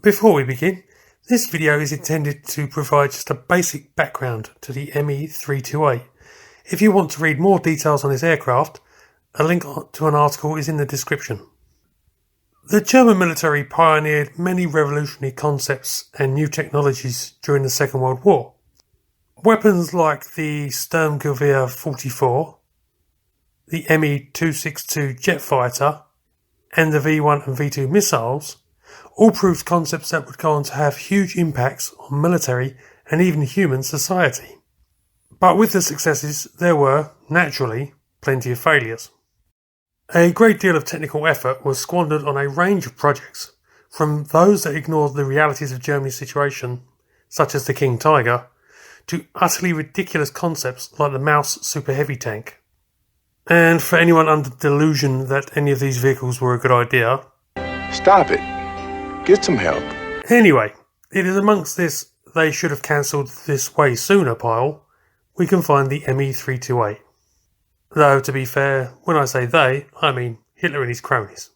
Before we begin, this video is intended to provide just a basic background to the ME-328. If you want to read more details on this aircraft, a link to an article is in the description. The German military pioneered many revolutionary concepts and new technologies during the Second World War. Weapons like the Sturmgewehr 44, the Me-262 jet fighter, and the V-1 and V-2 missiles all proved concepts that would go on to have huge impacts on military and even human society. But with the successes, there were, naturally, plenty of failures. A great deal of technical effort was squandered on a range of projects, from those that ignored the realities of Germany's situation, such as the King Tiger, to utterly ridiculous concepts like the Maus Super Heavy tank. And for anyone under the delusion that any of these vehicles were a good idea, stop it. Get some help. Anyway, it is amongst this they should have cancelled this way sooner pile we can find the Me-328. Though, to be fair, when I say they, I mean Hitler and his cronies.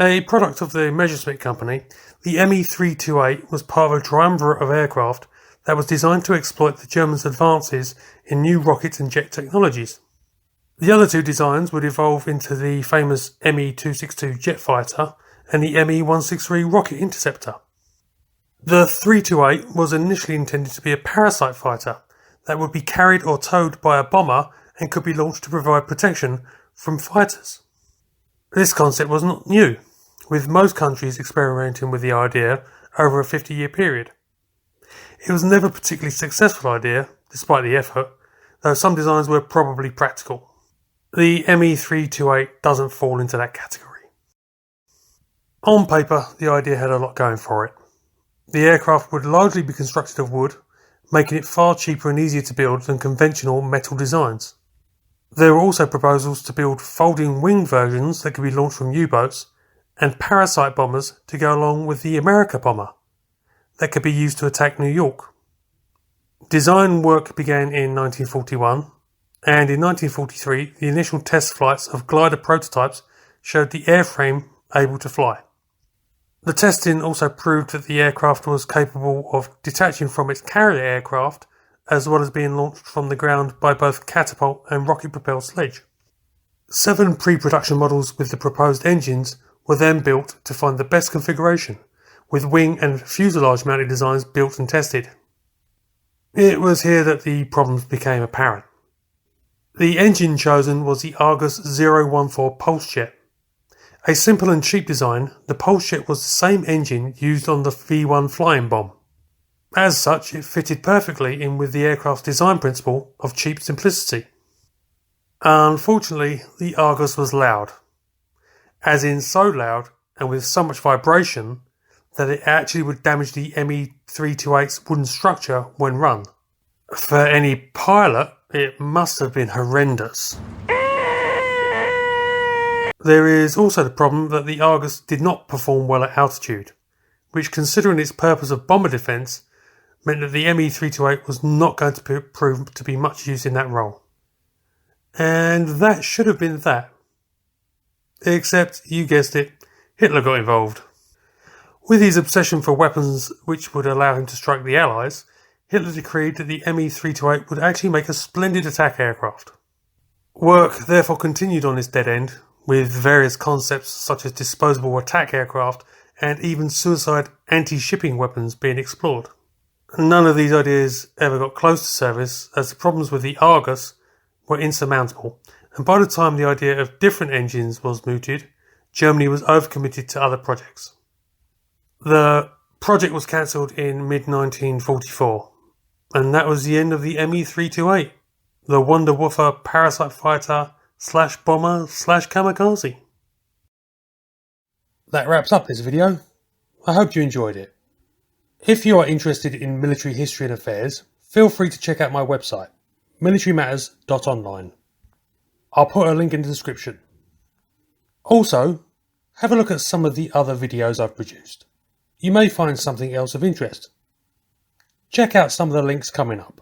A product of the Messerschmitt company, the Me-328 was part of a triumvirate of aircraft that was designed to exploit the Germans' advances in new rockets and jet technologies. The other two designs would evolve into the famous Me-262 jet fighter and the Me-163 rocket interceptor. The 328 was initially intended to be a Parasite fighter that would be carried or towed by a bomber and could be launched to provide protection from fighters. This concept was not new, with most countries experimenting with the idea over a 50-year period. It was never a particularly successful idea, despite the effort, though some designs were probably practical. The Me-328 doesn't fall into that category. On paper, the idea had a lot going for it. The aircraft would largely be constructed of wood, making it far cheaper and easier to build than conventional metal designs. There were also proposals to build folding wing versions that could be launched from U-boats and Parasite bombers to go along with the America bomber that could be used to attack New York. Design work began in 1941, and in 1943 the initial test flights of glider prototypes showed the airframe able to fly. The testing also proved that the aircraft was capable of detaching from its carrier aircraft as well as being launched from the ground by both catapult and rocket-propelled sledge. 7 pre-production models with the proposed engines were then built to find the best configuration, with wing and fuselage mounted designs built and tested. It was here that the problems became apparent. The engine chosen was the Argus 014 Pulse Jet. A simple and cheap design, the Pulse Jet was the same engine used on the V-1 flying bomb. As such, it fitted perfectly in with the aircraft's design principle of cheap simplicity. Unfortunately, the Argus was loud. As in so loud, and with so much vibration, that it actually would damage the Me-328's wooden structure when run. For any pilot, it must have been horrendous. There is also the problem that the Argus did not perform well at altitude, which, considering its purpose of bomber defence, meant that the Me-328 was not going to prove to be much use in that role. And that should have been that. Except, you guessed it, Hitler got involved. With his obsession for weapons which would allow him to strike the Allies, Hitler decreed that the Me-328 would actually make a splendid attack aircraft. Work therefore continued on this dead end, with various concepts such as disposable attack aircraft and even suicide anti-shipping weapons being explored. None of these ideas ever got close to service, as the problems with the Argus were insurmountable, and by the time the idea of different engines was mooted, Germany was overcommitted to other projects. The project was cancelled in mid-1944, and that was the end of the Me-328, the Wunderwaffe Parasite fighter / bomber / kamikaze. That wraps up this video. I hope you enjoyed it. If you are interested in military history and affairs, feel free to check out my website, militarymatters.online. I'll put a link in the description. Also, have a look at some of the other videos I've produced. You may find something else of interest. Check out some of the links coming up.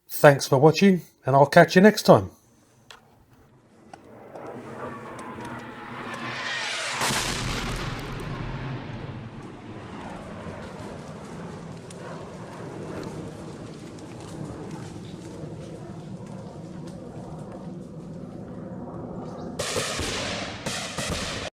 Thanks for watching, and I'll catch you next time.